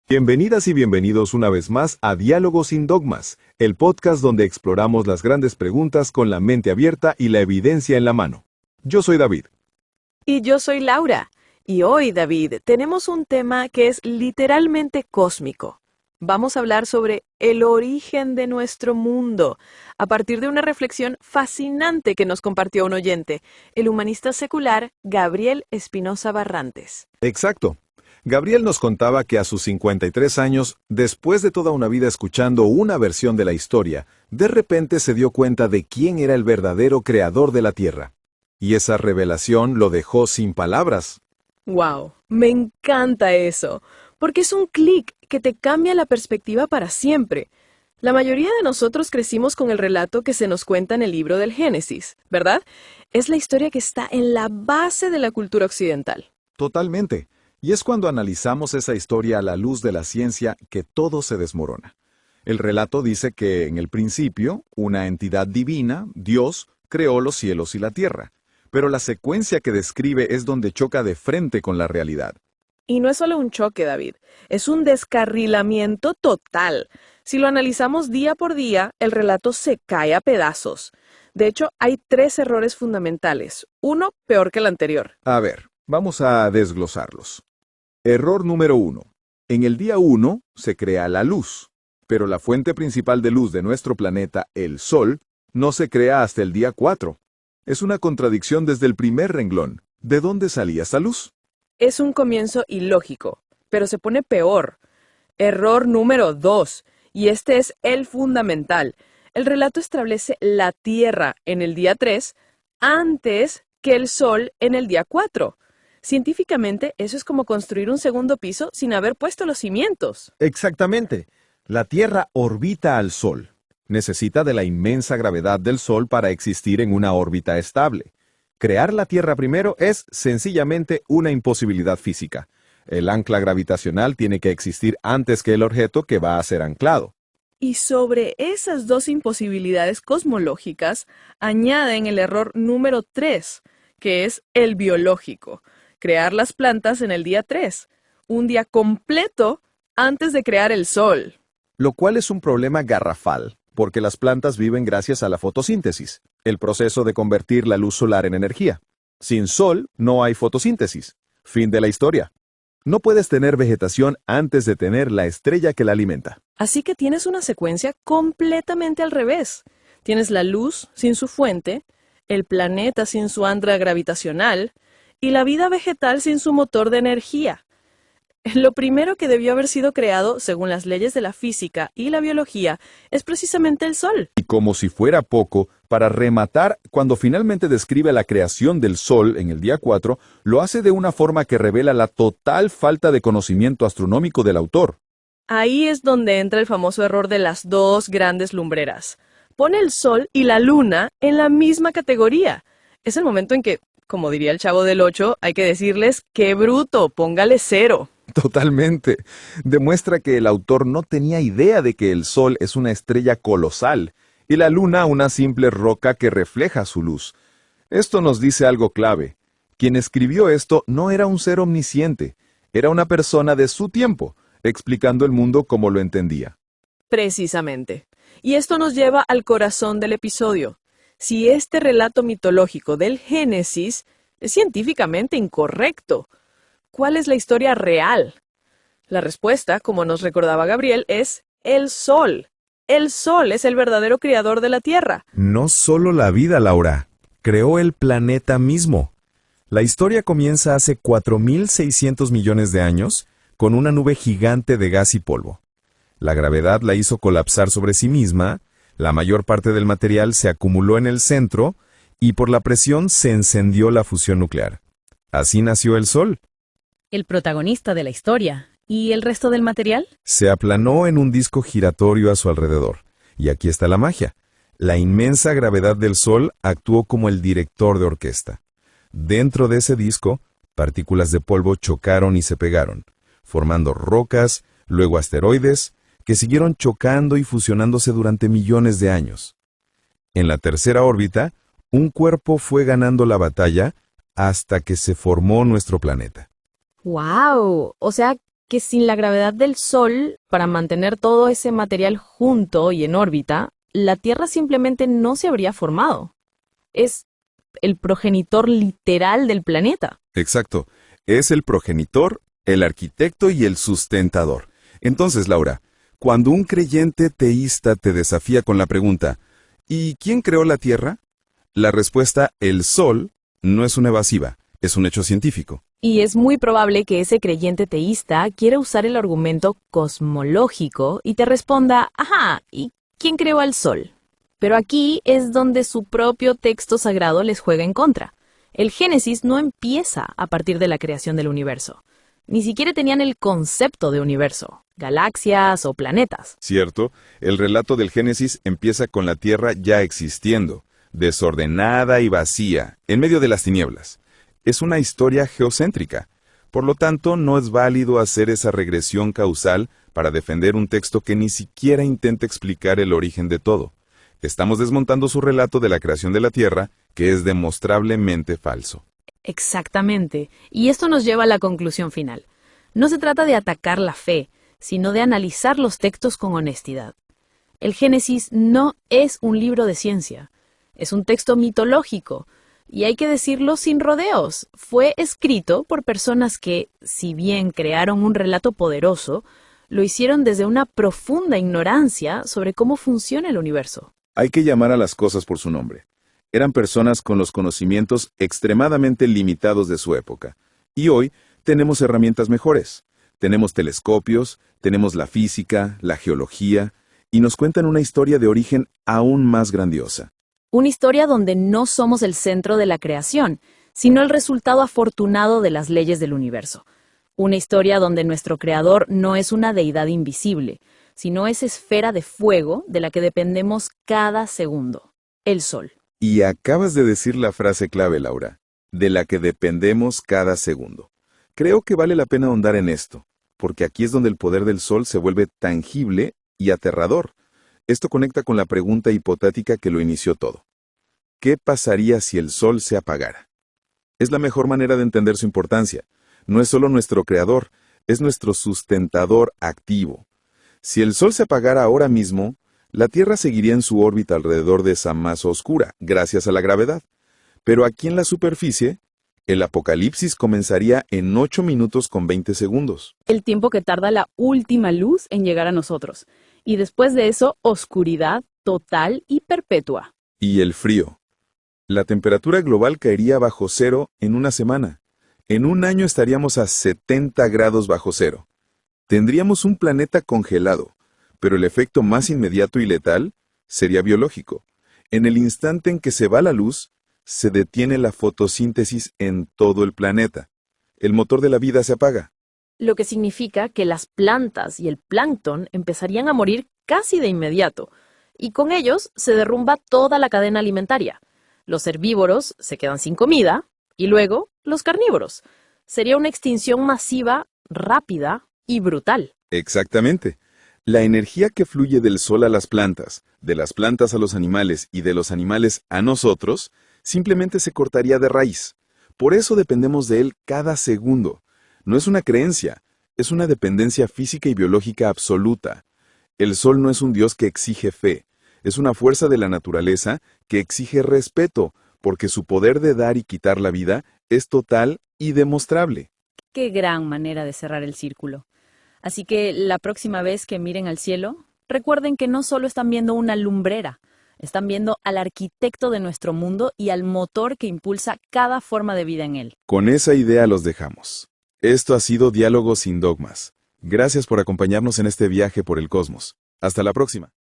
Bienvenidas y bienvenidos una vez más a Diálogos sin Dogmas, el podcast donde exploramos las grandes preguntas con la mente abierta y la evidencia en la mano. Yo soy David. Y yo soy Laura. Y hoy, David, tenemos un tema que es literalmente cósmico. Vamos a hablar sobre el origen de nuestro mundo, a partir de una reflexión fascinante que nos compartió un oyente, el humanista secular Gabriel Espinosa Barrantes. Exacto. Gabriel nos contaba que a sus 53 años, después de toda una vida escuchando una versión de la historia, de repente se dio cuenta de quién era el verdadero creador de la Tierra. Y esa revelación lo dejó sin palabras. ¡Wow! Me encanta eso, porque es un clic que te cambia la perspectiva para siempre. La mayoría de nosotros crecimos con el relato que se nos cuenta en el libro del Génesis, ¿verdad? Es la historia que está en la base de la cultura occidental. Totalmente. Y es cuando analizamos esa historia a la luz de la ciencia que todo se desmorona. El relato dice que, en el principio, una entidad divina, Dios, creó los cielos y la tierra. Pero la secuencia que describe es donde choca de frente con la realidad. Y no es solo un choque, David, es un descarrilamiento total. Si lo analizamos día por día, el relato se cae a pedazos. De hecho, hay 3 errores fundamentales, uno peor que el anterior. A ver, vamos a desglosarlos. Error número 1. En el día 1 se crea la luz, pero la fuente principal de luz de nuestro planeta, el Sol, no se crea hasta el día 4. Es una contradicción desde el primer renglón. ¿De dónde salía esa luz? Es un comienzo ilógico, pero se pone peor. Error número 2, y este es el fundamental. El relato establece la Tierra en el día 3 antes que el Sol en el día 4. Científicamente, eso es como construir un segundo piso sin haber puesto los cimientos. Exactamente. La Tierra orbita al Sol. Necesita de la inmensa gravedad del Sol para existir en una órbita estable. Crear la Tierra primero es sencillamente una imposibilidad física. El ancla gravitacional tiene que existir antes que el objeto que va a ser anclado. Y sobre esas 2 imposibilidades cosmológicas, añaden el error número 3, que es el biológico. Crear las plantas en el día 3, un día completo antes de crear el Sol. Lo cual es un problema garrafal, porque las plantas viven gracias a la fotosíntesis, el proceso de convertir la luz solar en energía. Sin sol, no hay fotosíntesis. Fin de la historia. No puedes tener vegetación antes de tener la estrella que la alimenta. Así que tienes una secuencia completamente al revés. Tienes la luz sin su fuente, el planeta sin su ancla gravitacional y la vida vegetal sin su motor de energía. Lo primero que debió haber sido creado, según las leyes de la física y la biología, es precisamente el Sol. Y como si fuera poco, para rematar, cuando finalmente describe la creación del Sol en el día 4, lo hace de una forma que revela la total falta de conocimiento astronómico del autor. Ahí es donde entra el famoso error de las 2 grandes lumbreras. Pone el Sol y la Luna en la misma categoría. Es el momento en que, como diría el Chavo del 8, hay que decirles, ¡qué bruto! Póngale 0. Totalmente. Demuestra que el autor no tenía idea de que el Sol es una estrella colosal y la Luna una simple roca que refleja su luz. Esto nos dice algo clave. Quien escribió esto no era un ser omnisciente, era una persona de su tiempo, explicando el mundo como lo entendía. Precisamente. Y esto nos lleva al corazón del episodio. Si este relato mitológico del Génesis es científicamente incorrecto, ¿cuál es la historia real? La respuesta, como nos recordaba Gabriel, es el Sol. El Sol es el verdadero creador de la Tierra. No solo la vida, Laura, creó el planeta mismo. La historia comienza hace 4.600 millones de años con una nube gigante de gas y polvo. La gravedad la hizo colapsar sobre sí misma, la mayor parte del material se acumuló en el centro y por la presión se encendió la fusión nuclear. Así nació el Sol. El protagonista de la historia. ¿Y el resto del material? Se aplanó en un disco giratorio a su alrededor. Y aquí está la magia. La inmensa gravedad del Sol actuó como el director de orquesta. Dentro de ese disco, partículas de polvo chocaron y se pegaron, formando rocas, luego asteroides, que siguieron chocando y fusionándose durante millones de años. En la tercera órbita, un cuerpo fue ganando la batalla hasta que se formó nuestro planeta. ¡Wow! O sea, que sin la gravedad del Sol, para mantener todo ese material junto y en órbita, la Tierra simplemente no se habría formado. Es el progenitor literal del planeta. Exacto. Es el progenitor, el arquitecto y el sustentador. Entonces, Laura, cuando un creyente teísta te desafía con la pregunta, ¿y quién creó la Tierra? La respuesta, el Sol, no es una evasiva, es un hecho científico. Y es muy probable que ese creyente teísta quiera usar el argumento cosmológico y te responda, ajá, ¿y quién creó al Sol? Pero aquí es donde su propio texto sagrado les juega en contra. El Génesis no empieza a partir de la creación del universo. Ni siquiera tenían el concepto de universo, galaxias o planetas. Cierto, el relato del Génesis empieza con la Tierra ya existiendo, desordenada y vacía, en medio de las tinieblas. Es una historia geocéntrica. Por lo tanto, no es válido hacer esa regresión causal para defender un texto que ni siquiera intenta explicar el origen de todo. Estamos desmontando su relato de la creación de la Tierra, que es demostrablemente falso. Exactamente. Y esto nos lleva a la conclusión final. No se trata de atacar la fe, sino de analizar los textos con honestidad. El Génesis no es un libro de ciencia. Es un texto mitológico. Y hay que decirlo sin rodeos. Fue escrito por personas que, si bien crearon un relato poderoso, lo hicieron desde una profunda ignorancia sobre cómo funciona el universo. Hay que llamar a las cosas por su nombre. Eran personas con los conocimientos extremadamente limitados de su época. Y hoy tenemos herramientas mejores. Tenemos telescopios, tenemos la física, la geología, y nos cuentan una historia de origen aún más grandiosa. Una historia donde no somos el centro de la creación, sino el resultado afortunado de las leyes del universo. Una historia donde nuestro creador no es una deidad invisible, sino esa esfera de fuego de la que dependemos cada segundo, el Sol. Y acabas de decir la frase clave, Laura, de la que dependemos cada segundo. Creo que vale la pena ahondar en esto, porque aquí es donde el poder del Sol se vuelve tangible y aterrador. Esto conecta con la pregunta hipotética que lo inició todo. ¿Qué pasaría si el Sol se apagara? Es la mejor manera de entender su importancia. No es solo nuestro creador, es nuestro sustentador activo. Si el Sol se apagara ahora mismo, la Tierra seguiría en su órbita alrededor de esa masa oscura, gracias a la gravedad. Pero aquí en la superficie, el apocalipsis comenzaría en 8 minutos con 20 segundos. El tiempo que tarda la última luz en llegar a nosotros. Y después de eso, oscuridad total y perpetua. Y el frío. La temperatura global caería bajo cero en una semana. En un año estaríamos a 70 grados bajo cero. Tendríamos un planeta congelado, pero el efecto más inmediato y letal sería biológico. En el instante en que se va la luz, se detiene la fotosíntesis en todo el planeta. El motor de la vida se apaga. Lo que significa que las plantas y el plancton empezarían a morir casi de inmediato, y con ellos se derrumba toda la cadena alimentaria. Los herbívoros se quedan sin comida, y luego los carnívoros. Sería una extinción masiva, rápida y brutal. Exactamente. La energía que fluye del Sol a las plantas, de las plantas a los animales y de los animales a nosotros, simplemente se cortaría de raíz. Por eso dependemos de él cada segundo. No es una creencia, es una dependencia física y biológica absoluta. El Sol no es un Dios que exige fe, es una fuerza de la naturaleza que exige respeto, porque su poder de dar y quitar la vida es total y demostrable. Qué gran manera de cerrar el círculo. Así que la próxima vez que miren al cielo, recuerden que no solo están viendo una lumbrera, están viendo al arquitecto de nuestro mundo y al motor que impulsa cada forma de vida en él. Con esa idea los dejamos. Esto ha sido Diálogos sin Dogmas. Gracias por acompañarnos en este viaje por el cosmos. Hasta la próxima.